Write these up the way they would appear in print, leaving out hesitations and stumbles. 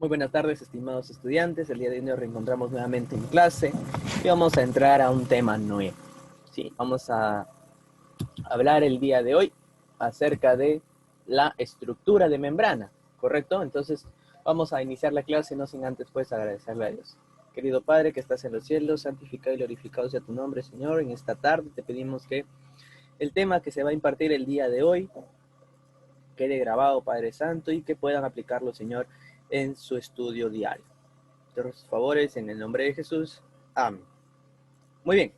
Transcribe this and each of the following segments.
Muy buenas tardes, estimados estudiantes. El día de hoy nos reencontramos nuevamente en clase y vamos a entrar a un tema nuevo. ¿Sí? Vamos a hablar el día de hoy acerca de la estructura de membrana, ¿correcto? Entonces vamos a iniciar la clase, no sin antes pues agradecerle a Dios. Querido Padre que estás en los cielos, santificado y glorificado sea tu nombre, Señor. En esta tarde te pedimos que el tema que se va a impartir el día de hoy quede grabado, Padre Santo, y que puedan aplicarlo, Señor, en su estudio diario. Te ruego sus favores en el nombre de Jesús. Amén. Muy bien.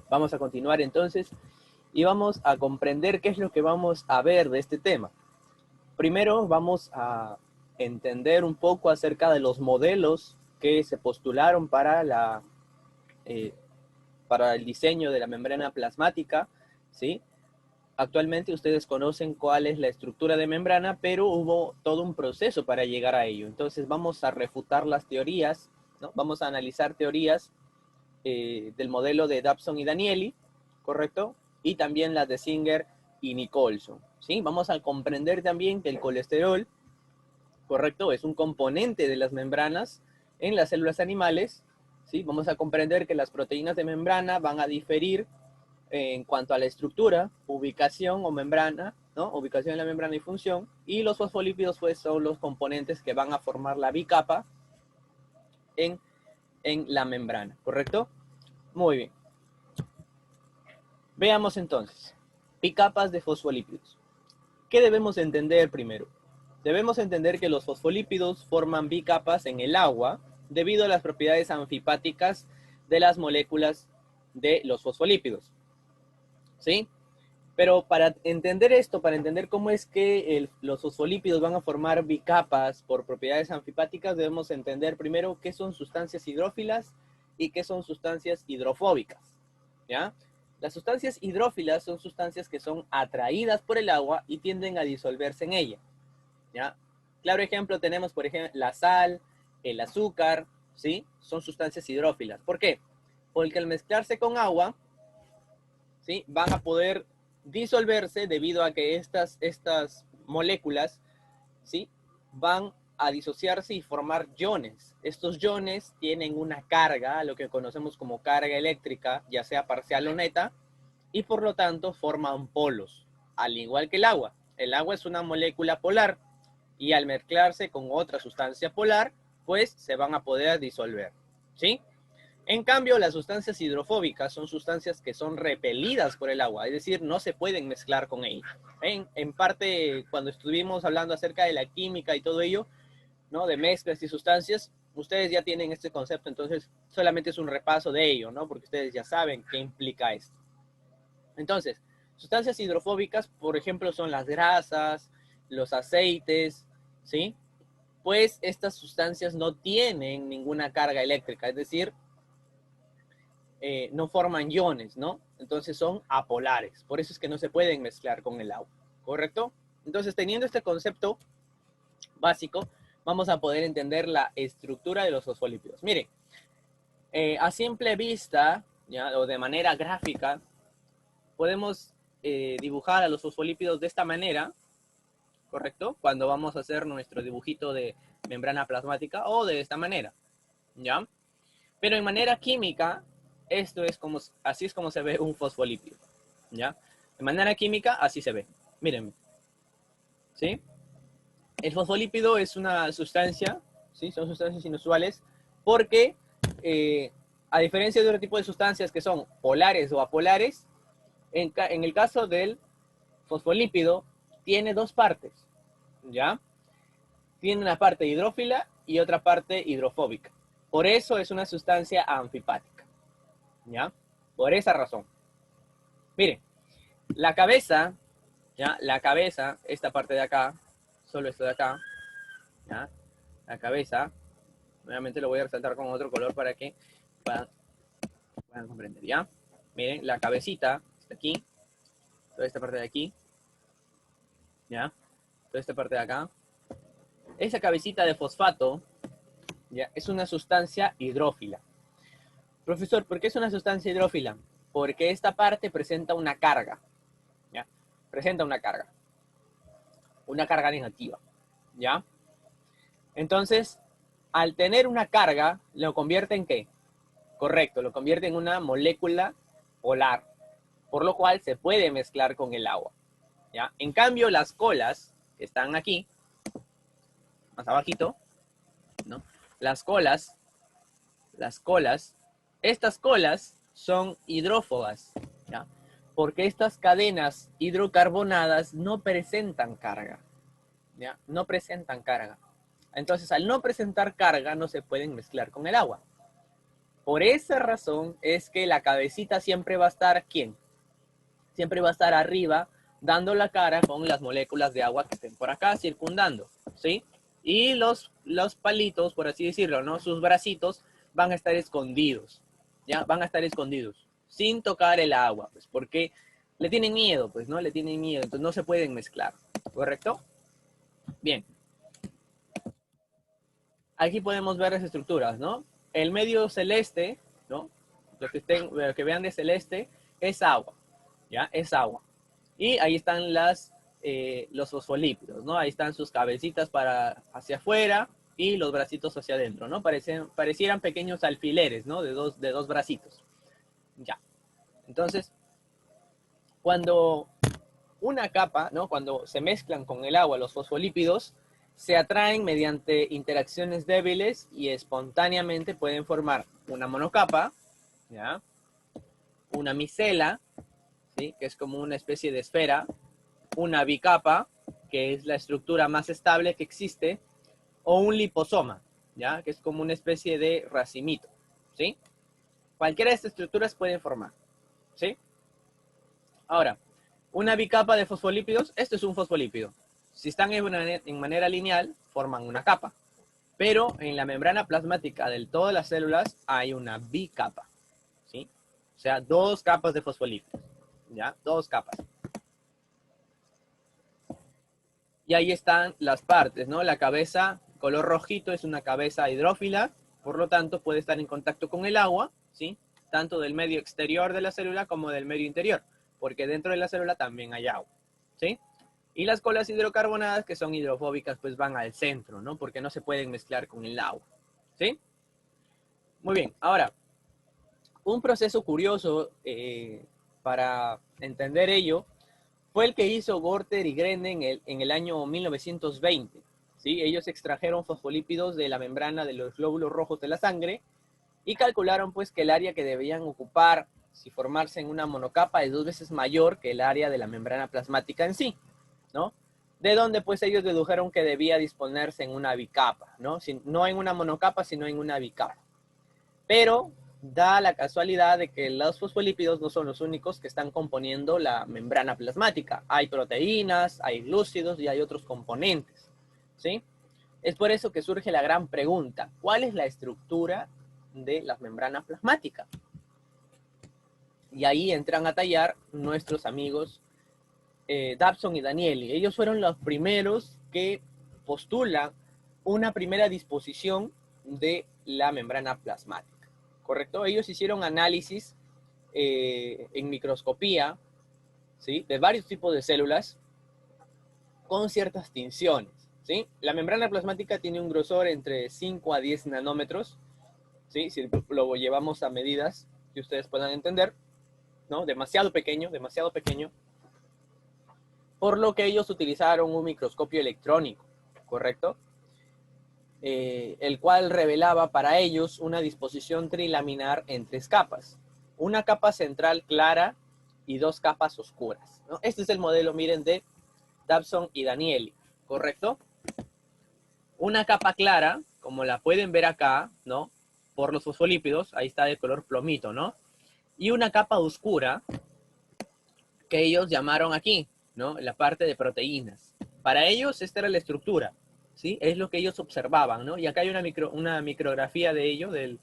Vamos a continuar entonces y vamos a comprender qué es lo que vamos a ver de este tema. Primero vamos a entender un poco acerca de los modelos que se postularon para el diseño de la membrana plasmática, ¿sí? Actualmente ustedes conocen cuál es la estructura de membrana, pero hubo todo un proceso para llegar a ello. Entonces vamos a refutar las teorías, ¿no? Vamos a analizar teorías del modelo de Dobson y Danieli, ¿correcto? Y también las de Singer y Nicholson, ¿sí? Vamos a comprender también que el colesterol, ¿correcto? Es un componente de las membranas en las células animales, ¿sí? Vamos a comprender que las proteínas de membrana van a diferir en cuanto a la estructura, ubicación o membrana, ¿no? Ubicación de la membrana y función, y los fosfolípidos pues son los componentes que van a formar la bicapa en la membrana, ¿correcto? Muy bien. Veamos entonces, bicapas de fosfolípidos. ¿Qué debemos entender primero? Debemos entender que los fosfolípidos forman bicapas en el agua debido a las propiedades anfipáticas de las moléculas de los fosfolípidos, ¿sí? Pero para entender esto, para entender cómo es que los fosfolípidos van a formar bicapas por propiedades anfipáticas, debemos entender primero qué son sustancias hidrófilas y qué son sustancias hidrofóbicas, ¿ya? Las sustancias hidrófilas son sustancias que son atraídas por el agua y tienden a disolverse en ella, ¿ya? Claro ejemplo tenemos, por ejemplo, la sal, el azúcar, ¿sí? Son sustancias hidrófilas. ¿Por qué? Porque al mezclarse con agua, ¿sí? Van a poder disolverse debido a que estas moléculas, ¿sí? Van a disociarse y formar iones. Estos iones tienen una carga, lo que conocemos como carga eléctrica, ya sea parcial o neta, y por lo tanto forman polos, al igual que el agua. El agua es una molécula polar y al mezclarse con otra sustancia polar, pues se van a poder disolver, ¿sí? En cambio, las sustancias hidrofóbicas son sustancias que son repelidas por el agua, es decir, no se pueden mezclar con ella. En parte, cuando estuvimos hablando acerca de la química y todo ello, ¿no? De mezclas y sustancias, ustedes ya tienen este concepto, entonces solamente es un repaso de ello, ¿no? Porque ustedes ya saben qué implica esto. Entonces, sustancias hidrofóbicas, por ejemplo, son las grasas, los aceites, ¿sí? Pues estas sustancias no tienen ninguna carga eléctrica, es decir, no forman iones, ¿no? Entonces son apolares, por eso es que no se pueden mezclar con el agua, ¿correcto? Entonces, teniendo este concepto básico, vamos a poder entender la estructura de los fosfolípidos. Miren, a simple vista, ¿ya? O de manera gráfica, podemos dibujar a los fosfolípidos de esta manera, ¿correcto? Cuando vamos a hacer nuestro dibujito de membrana plasmática, o de esta manera, ¿ya? Pero en manera química, así es como se ve un fosfolípido, ¿ya? De manera química, así se ve. Miren, ¿sí? El fosfolípido es una sustancia, ¿sí? Son sustancias inusuales, porque a diferencia de otro tipo de sustancias que son polares o apolares, en el caso del fosfolípido, tiene dos partes, ¿ya? Tiene una parte hidrófila y otra parte hidrofóbica. Por eso es una sustancia anfipática, ¿ya? Por esa razón. Miren, la cabeza, ¿ya? La cabeza, esta parte de acá, solo esto de acá, ¿ya? La cabeza, nuevamente lo voy a resaltar con otro color para que puedan comprender, ¿ya? Miren, la cabecita está aquí, toda esta parte de aquí, ¿ya? Toda esta parte de acá. Esa cabecita de fosfato, ¿ya? Es una sustancia hidrófila. Profesor, ¿por qué es una sustancia hidrófila? Porque esta parte presenta una carga, ¿ya? Presenta una carga negativa, ¿ya? Entonces, al tener una carga, ¿lo convierte en qué? Correcto, lo convierte en una molécula polar, por lo cual se puede mezclar con el agua, ¿ya? En cambio, las colas, que están aquí, más abajito, ¿no? Las colas, estas colas son hidrófobas, ¿ya? Porque estas cadenas hidrocarbonadas no presentan carga, ¿ya? No presentan carga. Entonces, al no presentar carga, no se pueden mezclar con el agua. Por esa razón es que la cabecita siempre va a estar, ¿quién? Siempre va a estar arriba, dando la cara con las moléculas de agua que estén por acá circundando, ¿sí? Y los palitos, por así decirlo, ¿no? Sus bracitos van a estar escondidos, ¿ya? Van a estar escondidos, sin tocar el agua, pues, porque le tienen miedo, pues, ¿no? Le tienen miedo, entonces no se pueden mezclar, ¿correcto? Bien. Aquí podemos ver las estructuras, ¿no? El medio celeste, ¿no? Lo que vean de celeste es agua, ¿ya? Es agua. Y ahí están los fosfolípidos, ¿no? Ahí están sus cabecitas para hacia afuera y los bracitos hacia adentro, ¿no? Parecieran pequeños alfileres, ¿no? De dos bracitos. Ya. Entonces, cuando una capa, ¿no? Cuando se mezclan con el agua los fosfolípidos, se atraen mediante interacciones débiles y espontáneamente pueden formar una monocapa, ¿ya? Una micela, ¿sí? Que es como una especie de esfera, una bicapa, que es la estructura más estable que existe, o un liposoma, ¿ya? Que es como una especie de racimito, ¿sí? Cualquiera de estas estructuras pueden formar, ¿sí? Ahora, una bicapa de fosfolípidos, esto es un fosfolípido. Si están en manera lineal, forman una capa. Pero en la membrana plasmática de todas las células hay una bicapa, ¿sí? O sea, dos capas de fosfolípidos, ¿ya? Dos capas. Y ahí están las partes, ¿no? La cabeza, color rojito, es una cabeza hidrófila, por lo tanto puede estar en contacto con el agua, ¿sí? Tanto del medio exterior de la célula como del medio interior, porque dentro de la célula también hay agua, ¿sí? Y las colas hidrocarbonadas, que son hidrofóbicas, pues van al centro, ¿no? Porque no se pueden mezclar con el agua, ¿sí? Muy bien, ahora, un proceso curioso para entender ello fue el que hizo Gorter y Grene en el año 1920. ¿Sí? Ellos extrajeron fosfolípidos de la membrana de los glóbulos rojos de la sangre y calcularon pues que el área que debían ocupar si formarse en una monocapa es 2 veces mayor que el área de la membrana plasmática en sí, ¿no? De donde pues ellos dedujeron que debía disponerse en una bicapa, ¿no? No en una monocapa, sino en una bicapa. Pero da la casualidad de que los fosfolípidos no son los únicos que están componiendo la membrana plasmática. Hay proteínas, hay glúcidos y hay otros componentes, ¿sí? Es por eso que surge la gran pregunta, ¿cuál es la estructura de la membrana plasmática? Y ahí entran a tallar nuestros amigos Dobson y Danieli. Ellos fueron los primeros que postulan una primera disposición de la membrana plasmática. ¿Correcto? Ellos hicieron análisis en microscopía, ¿sí? De varios tipos de células con ciertas tinciones, ¿sí? La membrana plasmática tiene un grosor entre 5 a 10 nanómetros, ¿sí? Si lo llevamos a medidas que ustedes puedan entender, ¿no? Demasiado pequeño, por lo que ellos utilizaron un microscopio electrónico, ¿correcto? El cual revelaba para ellos una disposición trilaminar en 3 capas. Una capa central clara y 2 capas oscuras, ¿no? Este es el modelo, miren, de Dobson y Danieli, ¿correcto? Una capa clara, como la pueden ver acá, ¿no? Por los fosfolípidos, ahí está de color plomito, ¿no? Y una capa oscura que ellos llamaron aquí, ¿no? La parte de proteínas. Para ellos esta era la estructura, ¿sí? Es lo que ellos observaban, ¿no? Y acá hay una micrografía de ello, de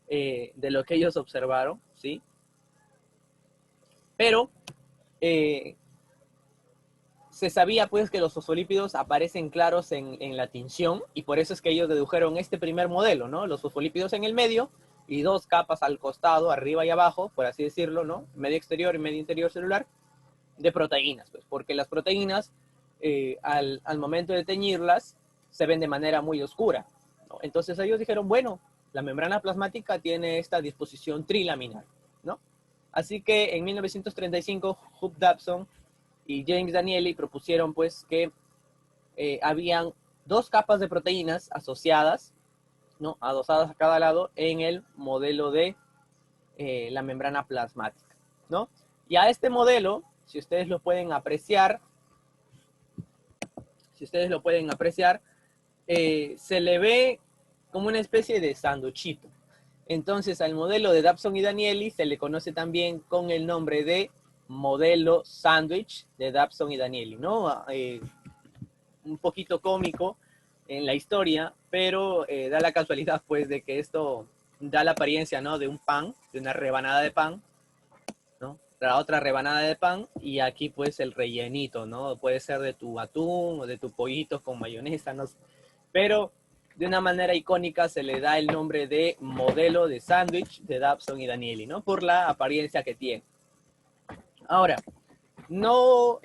lo que ellos observaron, ¿sí? Pero se sabía pues que los fosfolípidos aparecen claros en la tinción y por eso es que ellos dedujeron este primer modelo, ¿no? Los fosfolípidos en el medio y 2 capas al costado, arriba y abajo, por así decirlo, ¿no? Medio exterior y medio interior celular, de proteínas, pues, porque las proteínas al momento de teñirlas se ven de manera muy oscura, ¿no? Entonces ellos dijeron, bueno, la membrana plasmática tiene esta disposición trilaminar, ¿no? Así que en 1935, Hugh Dobson y James Danieli propusieron pues que habían dos capas de proteínas asociadas, ¿no? Adosadas a cada lado en el modelo de la membrana plasmática, ¿no? Y a este modelo, si ustedes lo pueden apreciar, se le ve como una especie de sanduchito. Entonces al modelo de Dobson y Danieli se le conoce también con el nombre de modelo sándwich de Dobson y Danieli, ¿no? Un poquito cómico en la historia, pero da la casualidad pues de que esto da la apariencia, ¿no? De un pan, de una rebanada de pan, ¿no? La otra rebanada de pan y aquí pues el rellenito, ¿no? Puede ser de tu atún o de tu pollito con mayonesa, no sé. Pero de una manera icónica se le da el nombre de modelo de sándwich de Dobson y Danieli, ¿no? Por la apariencia que tiene. Ahora, no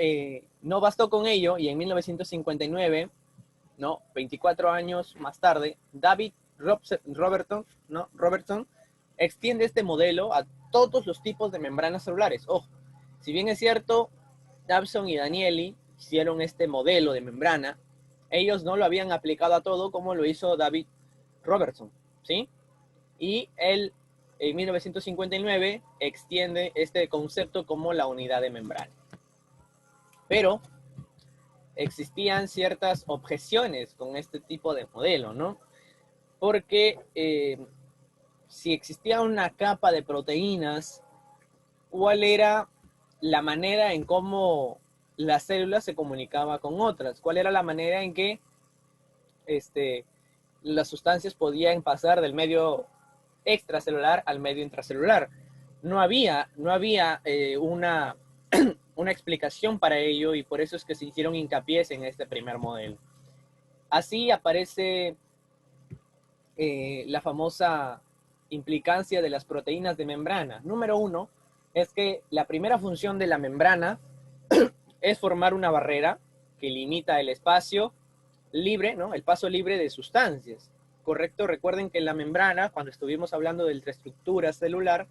bastó con ello y en 1959, ¿no? 24 años más tarde, David Robertson extiende este modelo a todos los tipos de membranas celulares. Ojo, si bien es cierto, Dobson y Danieli hicieron este modelo de membrana, ellos no lo habían aplicado a todo como lo hizo David Robertson, ¿sí? Y él en 1959 extiende este concepto como la unidad de membrana. Pero existían ciertas objeciones con este tipo de modelo, ¿no? Porque si existía una capa de proteínas, ¿cuál era la manera en cómo la célula se comunicaba con otras? ¿Cuál era la manera en que las sustancias podían pasar del medio extracelular al medio intracelular? No había una explicación para ello y por eso es que se hicieron hincapié en este primer modelo. Así aparece la famosa implicancia de las proteínas de membrana. Número uno es que la primera función de la membrana es formar una barrera que limita el espacio libre, ¿no? El paso libre de sustancias. ¿Correcto? Recuerden que la membrana, cuando estuvimos hablando de la estructura celular,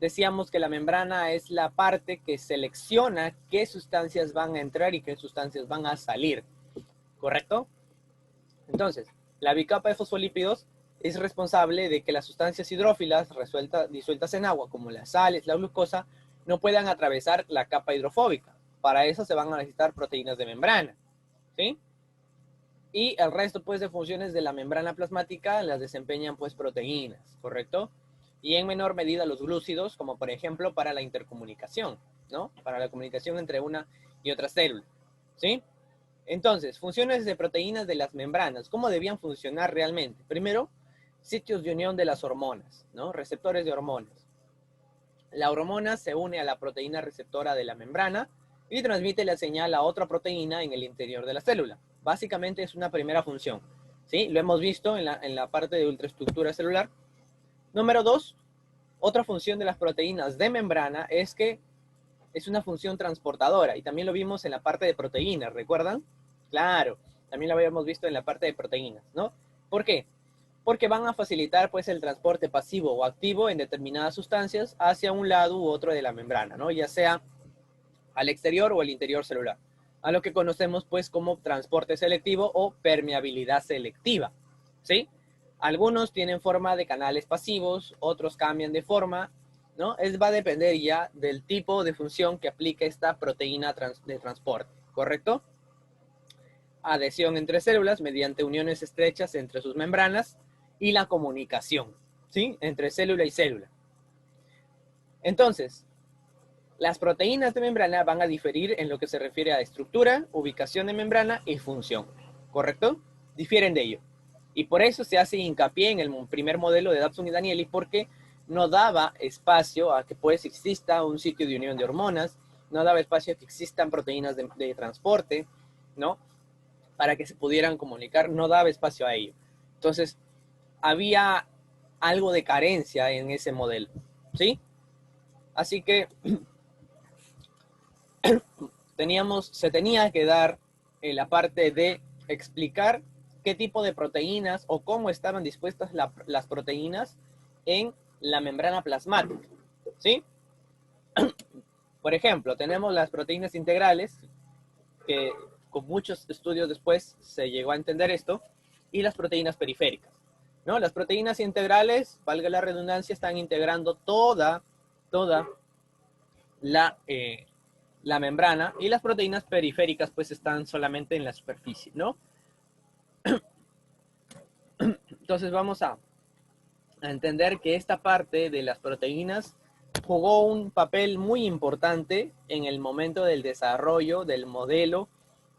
decíamos que la membrana es la parte que selecciona qué sustancias van a entrar y qué sustancias van a salir. ¿Correcto? Entonces, la bicapa de fosfolípidos es responsable de que las sustancias hidrófilas disueltas en agua, como las sales, la glucosa, no puedan atravesar la capa hidrofóbica. Para eso se van a necesitar proteínas de membrana, ¿sí? Y el resto, pues, de funciones de la membrana plasmática las desempeñan, pues, proteínas, ¿correcto? Y en menor medida los glúcidos, como por ejemplo para la intercomunicación, ¿no? Para la comunicación entre una y otra célula, ¿sí? Entonces, funciones de proteínas de las membranas. ¿Cómo debían funcionar realmente? Primero, sitios de unión de las hormonas, ¿no? Receptores de hormonas. La hormona se une a la proteína receptora de la membrana y transmite la señal a otra proteína en el interior de la célula. Básicamente es una primera función, ¿sí? Lo hemos visto en la parte de ultraestructura celular. Número dos, otra función de las proteínas de membrana es que es una función transportadora y también lo vimos en la parte de proteínas, ¿recuerdan? Claro, también lo habíamos visto en la parte de proteínas, ¿no? ¿Por qué? Porque van a facilitar pues el transporte pasivo o activo en determinadas sustancias hacia un lado u otro de la membrana, ¿no? Ya sea al exterior o al interior celular, a lo que conocemos pues como transporte selectivo o permeabilidad selectiva, ¿sí? Algunos tienen forma de canales pasivos, otros cambian de forma, ¿no? Va a depender ya del tipo de función que aplique esta proteína de transporte, ¿correcto? Adhesión entre células mediante uniones estrechas entre sus membranas y la comunicación, ¿sí? Entre célula y célula. Entonces, las proteínas de membrana van a diferir en lo que se refiere a estructura, ubicación de membrana y función, ¿correcto? Difieren de ello. Y por eso se hace hincapié en el primer modelo de Dobson y Danieli, porque no daba espacio a que pues exista un sitio de unión de hormonas, no daba espacio a que existan proteínas de transporte, ¿no? Para que se pudieran comunicar, no daba espacio a ello. Entonces, había algo de carencia en ese modelo, ¿sí? Así que se tenía que dar la parte de explicar qué tipo de proteínas o cómo estaban dispuestas las proteínas en la membrana plasmática, ¿sí? Por ejemplo, tenemos las proteínas integrales, que con muchos estudios después se llegó a entender esto, y las proteínas periféricas, ¿no? Las proteínas integrales, valga la redundancia, están integrando toda la membrana, y las proteínas periféricas pues están solamente en la superficie, ¿no? Entonces vamos a entender que esta parte de las proteínas jugó un papel muy importante en el momento del desarrollo del modelo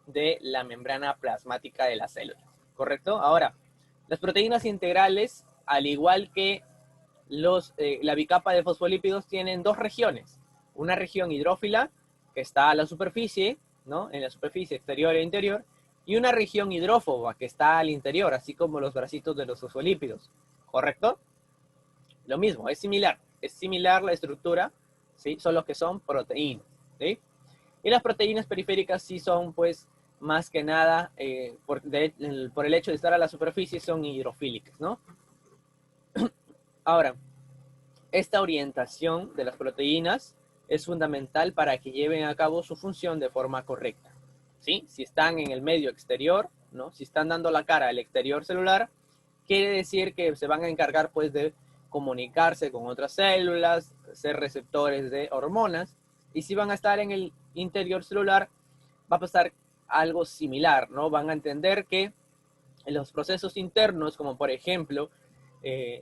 de la membrana plasmática de las células, ¿correcto? Ahora, las proteínas integrales, al igual que la bicapa de fosfolípidos, tienen dos regiones. Una región hidrófila, que está a la superficie, ¿no? En la superficie exterior e interior, y una región hidrófoba, que está al interior, así como los bracitos de los fosfolípidos, ¿correcto? Lo mismo, es similar la estructura, ¿sí? Solo que son proteínas, ¿sí? Y las proteínas periféricas sí son, pues, más que nada, por el hecho de estar a la superficie, son hidrofílicas, ¿no? Ahora, esta orientación de las proteínas es fundamental para que lleven a cabo su función de forma correcta, ¿sí? Si están en el medio exterior, ¿no? Si están dando la cara al exterior celular, quiere decir que se van a encargar, pues, de comunicarse con otras células, ser receptores de hormonas, y si van a estar en el interior celular, va a pasar algo similar, ¿no? Van a entender que en los procesos internos, como por ejemplo,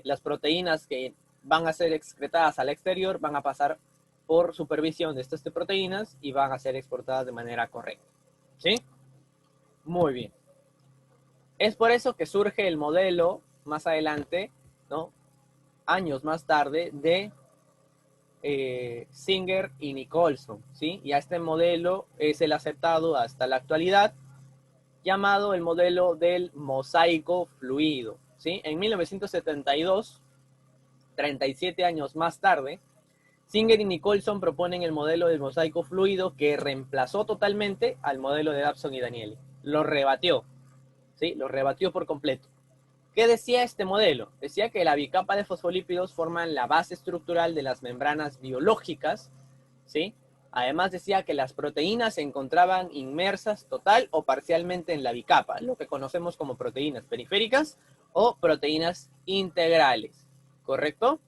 las proteínas que van a ser excretadas al exterior, van a pasar por supervisión de estas proteínas y van a ser exportadas de manera correcta, ¿sí? Muy bien. Es por eso que surge el modelo más adelante, ¿no? Años más tarde, de Singer y Nicholson, ¿sí? Y a este modelo es el aceptado hasta la actualidad, llamado el modelo del mosaico fluido, ¿sí? En 1972, 37 años más tarde, Singer y Nicholson proponen el modelo del mosaico fluido, que reemplazó totalmente al modelo de Dabson y Danieli. Lo rebatió, ¿sí? Lo rebatió por completo. ¿Qué decía este modelo? Decía que la bicapa de fosfolípidos forman la base estructural de las membranas biológicas, ¿sí? Además decía que las proteínas se encontraban inmersas total o parcialmente en la bicapa, lo que conocemos como proteínas periféricas o proteínas integrales, ¿correcto?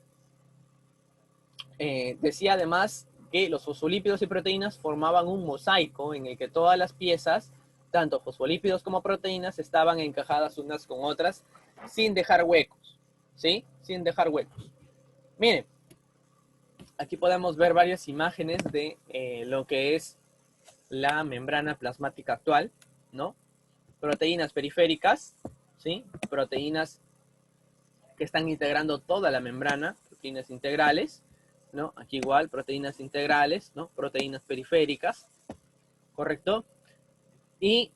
Decía además que los fosfolípidos y proteínas formaban un mosaico en el que todas las piezas, tanto fosfolípidos como proteínas, estaban encajadas unas con otras sin dejar huecos, ¿sí? Sin dejar huecos. Miren, aquí podemos ver varias imágenes de lo que es la membrana plasmática actual, ¿no? Proteínas periféricas, ¿sí? Proteínas que están integrando toda la membrana, proteínas integrales, ¿no? Aquí igual, proteínas integrales, ¿no? Proteínas periféricas, ¿correcto? Y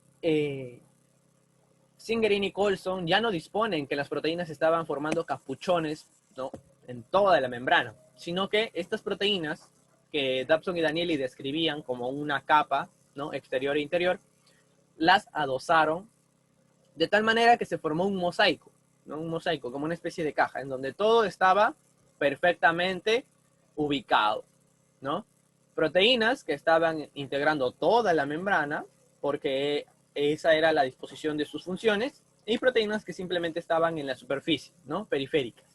Singer y Nicholson ya no disponen que las proteínas estaban formando capuchones, ¿no? En toda la membrana, sino que estas proteínas que Dabson y Danieli describían como una capa, ¿no? Exterior e interior, las adosaron de tal manera que se formó un mosaico, ¿no? Un mosaico, como una especie de caja, en donde todo estaba perfectamente ubicado, ¿no? Proteínas que estaban integrando toda la membrana, porque esa era la disposición de sus funciones, y proteínas que simplemente estaban en la superficie, ¿no? Periféricas.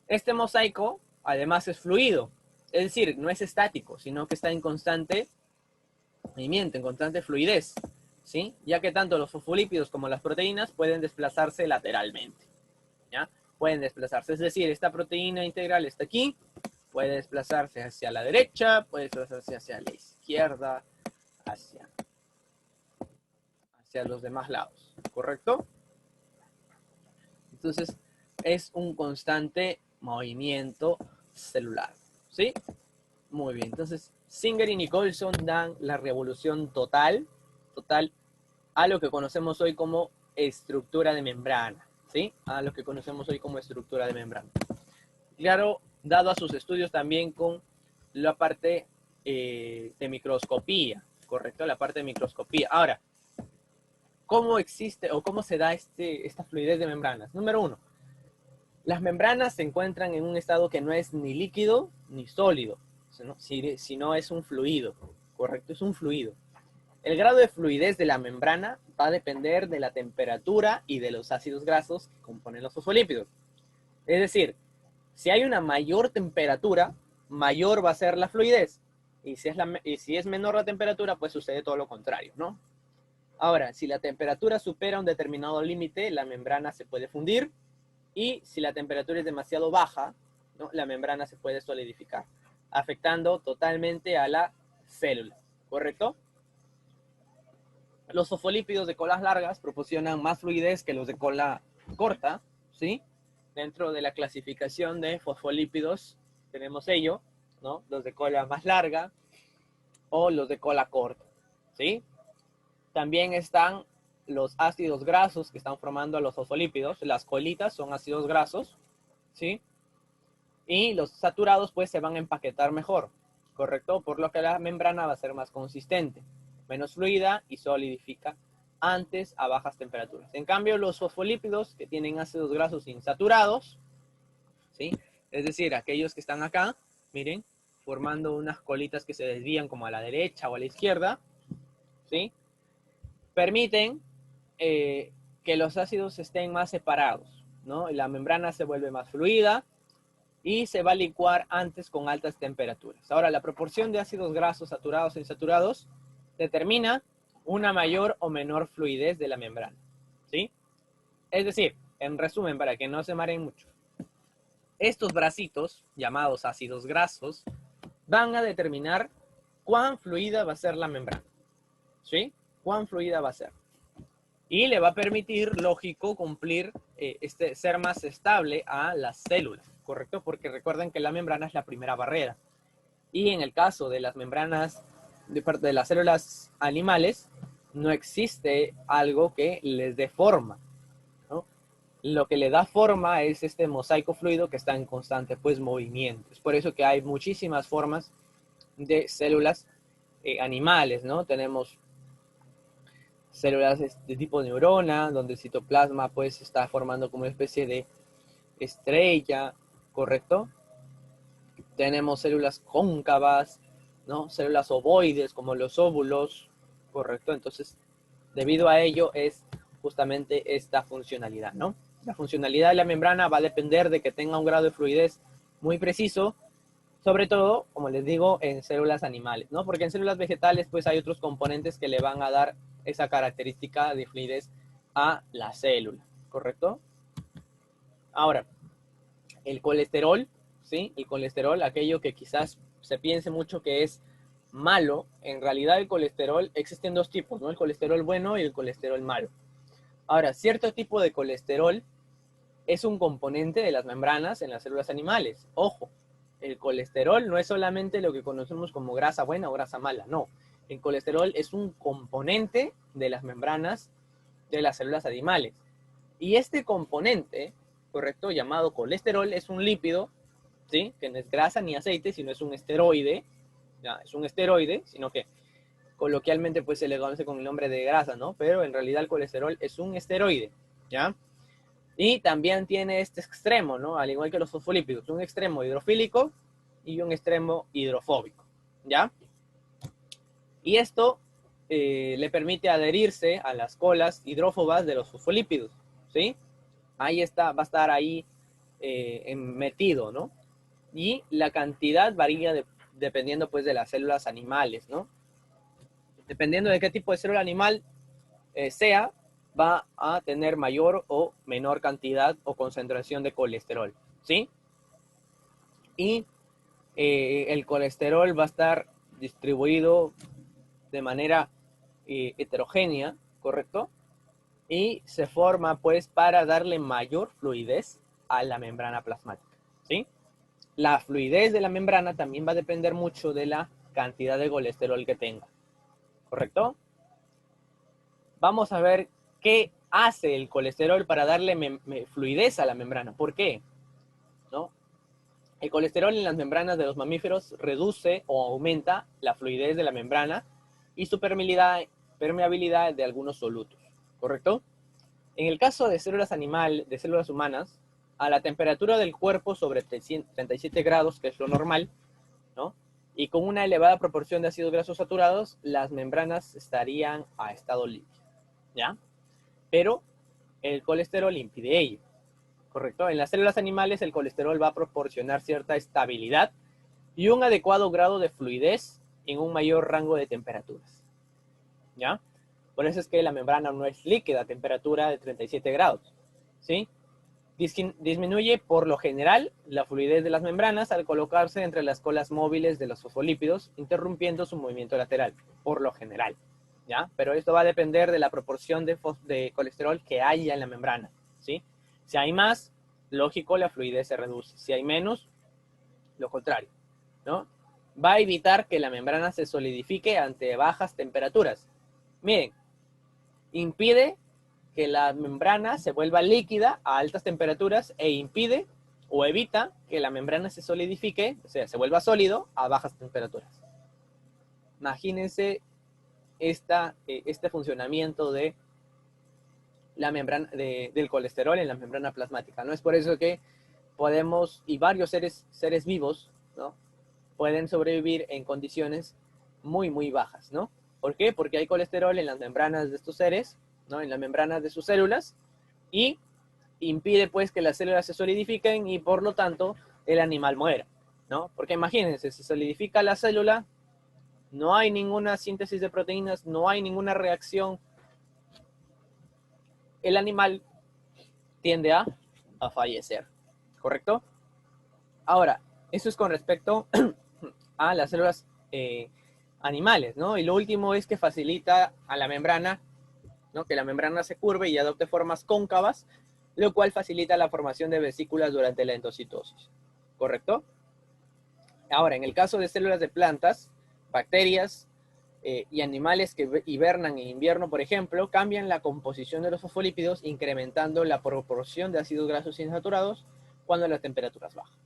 Este mosaico, además, es fluido, es decir, no es estático, sino que está en constante movimiento, en constante fluidez, ¿sí? Ya que tanto los fosfolípidos como las proteínas pueden desplazarse lateralmente, ¿ya? Pueden desplazarse, es decir, esta proteína integral está aquí, puede desplazarse hacia la derecha, puede desplazarse hacia la izquierda, hacia los demás lados, ¿correcto? Entonces, es un constante movimiento celular, ¿sí? Muy bien, entonces Singer y Nicholson dan la revolución total a lo que conocemos hoy como estructura de membrana, ¿sí? A lo que conocemos hoy como estructura de membrana. Claro, dado a sus estudios también con la parte de microscopía, ¿correcto? La parte de microscopía. Ahora, ¿Cómo existe o cómo se da esta fluidez de membranas? Número uno, las membranas se encuentran en un estado que no es ni líquido ni sólido, sino es un fluido, ¿correcto? Es un fluido. El grado de fluidez de la membrana va a depender de la temperatura y de los ácidos grasos que componen los fosfolípidos. Es decir, si hay una mayor temperatura, mayor va a ser la fluidez. Y si es menor la temperatura, pues sucede todo lo contrario, ¿no? Ahora, si la temperatura supera un determinado límite, la membrana se puede fundir. Y si la temperatura es demasiado baja, ¿no?, la membrana se puede solidificar, afectando totalmente a la célula, ¿correcto? Los fosfolípidos de colas largas proporcionan más fluidez que los de cola corta, ¿sí? Dentro de la clasificación de fosfolípidos tenemos ello, ¿no? Los de cola más larga o los de cola corta, ¿sí? También están los ácidos grasos que están formando los fosfolípidos. Las colitas son ácidos grasos, ¿sí? Y los saturados pues se van a empaquetar mejor, ¿correcto? Por lo que la membrana va a ser más consistente, menos fluida y solidifica antes a bajas temperaturas. En cambio, los fosfolípidos que tienen ácidos grasos insaturados, ¿sí? Es decir, aquellos que están acá, miren, formando unas colitas que se desvían como a la derecha o a la izquierda, ¿sí? Permiten que los ácidos estén más separados, ¿no? Y la membrana se vuelve más fluida y se va a licuar antes con altas temperaturas. Ahora, la proporción de ácidos grasos saturados e insaturados determina una mayor o menor fluidez de la membrana, ¿sí? Es decir, en resumen, para que no se mareen mucho, estos bracitos, llamados ácidos grasos, van a determinar cuán fluida va a ser la membrana, ¿sí? Cuán fluida va a ser. Y le va a permitir, lógico, cumplir, ser más estable a las células, ¿correcto? Porque recuerden que la membrana es la primera barrera. Y en el caso de las membranas de las células animales, no existe algo que les dé forma, ¿no? Lo que le da forma es este mosaico fluido que está en constante pues movimiento. Es por eso que hay muchísimas formas de células animales, ¿no? Tenemos células de tipo neurona, donde el citoplasma pues está formando como una especie de estrella, ¿correcto? Tenemos células cóncavas, ¿no? Células ovoides como los óvulos, ¿correcto? Entonces, debido a ello es justamente esta funcionalidad, ¿no? La funcionalidad de la membrana va a depender de que tenga un grado de fluidez muy preciso, sobre todo, como les digo, en células animales, ¿no? Porque en células vegetales pues hay otros componentes que le van a dar esa característica de fluidez a la célula, ¿correcto? Ahora, el colesterol, ¿sí? El colesterol, aquello que quizás se piense mucho que es malo, en realidad el colesterol existen dos tipos, ¿no? El colesterol bueno y el colesterol malo. Ahora, cierto tipo de colesterol es un componente de las membranas en las células animales. Ojo, el colesterol no es solamente lo que conocemos como grasa buena o grasa mala, no. El colesterol es un componente de las membranas de las células animales. Y este componente, correcto, llamado colesterol, es un lípido, ¿sí? Que no es grasa ni aceite, sino es un esteroide. Ya, es un esteroide, sino que coloquialmente pues se le conoce con el nombre de grasa, ¿no? Pero en realidad el colesterol es un esteroide, ¿ya? Y también tiene este extremo, ¿no? Al igual que los fosfolípidos, un extremo hidrofílico y un extremo hidrofóbico, ¿ya? Y esto le permite adherirse a las colas hidrófobas de los fosfolípidos, ¿sí? Ahí está, va a estar ahí metido, ¿no? Y la cantidad varía dependiendo pues de las células animales, ¿no? Dependiendo de qué tipo de célula animal sea, va a tener mayor o menor cantidad o concentración de colesterol, ¿sí? Y el colesterol va a estar distribuido de manera heterogénea, ¿correcto? Y se forma pues para darle mayor fluidez a la membrana plasmática, ¿sí? La fluidez de la membrana también va a depender mucho de la cantidad de colesterol que tenga, ¿correcto? Vamos a ver qué hace el colesterol para darle fluidez a la membrana. ¿Por qué? ¿No? El colesterol en las membranas de los mamíferos reduce o aumenta la fluidez de la membrana y su permeabilidad de algunos solutos. ¿correcto? En el caso de células de células humanas, a la temperatura del cuerpo sobre 37 grados, que es lo normal, ¿no? Y con una elevada proporción de ácidos grasos saturados, las membranas estarían a estado líquido, ¿ya? Pero el colesterol impide ello, ¿correcto? En las células animales el colesterol va a proporcionar cierta estabilidad y un adecuado grado de fluidez en un mayor rango de temperaturas, ¿ya? Por eso es que la membrana no es líquida a temperatura de 37 grados, ¿sí? Disminuye por lo general la fluidez de las membranas al colocarse entre las colas móviles de los fosfolípidos, interrumpiendo su movimiento lateral, por lo general, ¿ya? Pero esto va a depender de la proporción de colesterol que haya en la membrana, ¿sí? Si hay más, lógico, la fluidez se reduce. Si hay menos, lo contrario, ¿no? Va a evitar que la membrana se solidifique ante bajas temperaturas. Miren, impide que la membrana se vuelva líquida a altas temperaturas e impide o evita que la membrana se solidifique, o sea, se vuelva sólido a bajas temperaturas. Imagínense este funcionamiento de la membrana del colesterol en la membrana plasmática, ¿no? Es por eso que podemos, y varios seres vivos, ¿no? Pueden sobrevivir en condiciones muy, muy bajas, ¿no? ¿Por qué? Porque hay colesterol en las membranas de estos seres, ¿no? En las membranas de sus células, y impide pues que las células se solidifiquen y por lo tanto el animal muera, ¿no? Porque imagínense, se solidifica la célula, no hay ninguna síntesis de proteínas, no hay ninguna reacción, el animal tiende a fallecer, ¿correcto? Ahora, eso es con respecto a las células animales, ¿no? Y lo último es que facilita a la membrana, ¿no? Que la membrana se curve y adopte formas cóncavas, lo cual facilita la formación de vesículas durante la endocitosis, ¿correcto? Ahora, en el caso de células de plantas, bacterias y animales que hibernan en invierno, por ejemplo, cambian la composición de los fosfolípidos, incrementando la proporción de ácidos grasos insaturados cuando las temperaturas bajan.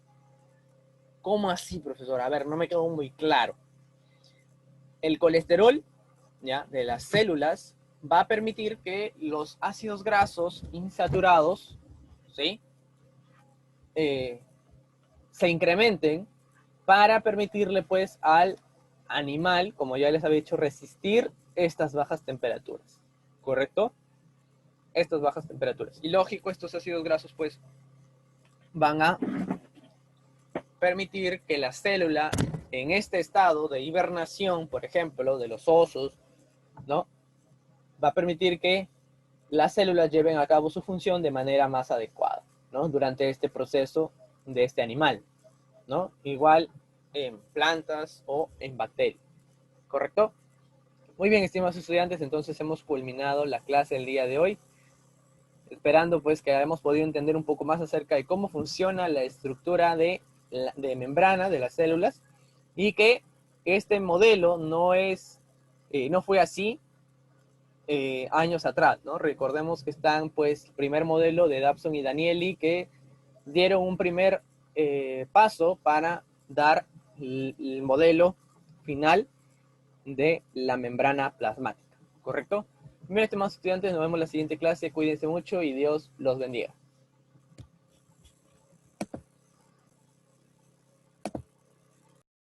¿Cómo así, profesor? A ver, no me quedó muy claro. El colesterol, ¿ya? De las células va a permitir que los ácidos grasos insaturados, ¿sí? Se incrementen para permitirle pues al animal, como ya les había dicho, resistir estas bajas temperaturas, ¿correcto? Estas bajas temperaturas. Y lógico, estos ácidos grasos pues van a permitir que la célula en este estado de hibernación, por ejemplo, de los osos, ¿no? Va a permitir que las células lleven a cabo su función de manera más adecuada, ¿no? Durante este proceso de este animal, ¿no? Igual en plantas o en bacterias, ¿correcto? Muy bien, estimados estudiantes, entonces hemos culminado la clase el día de hoy, esperando pues que hayamos podido entender un poco más acerca de cómo funciona la estructura de membrana de las células y que este modelo no fue así años atrás, ¿no? Recordemos que están, pues, el primer modelo de Dabson y Danieli que dieron un primer paso para dar el modelo final de la membrana plasmática, ¿correcto? Bien, estimados estudiantes, nos vemos en la siguiente clase, cuídense mucho y Dios los bendiga.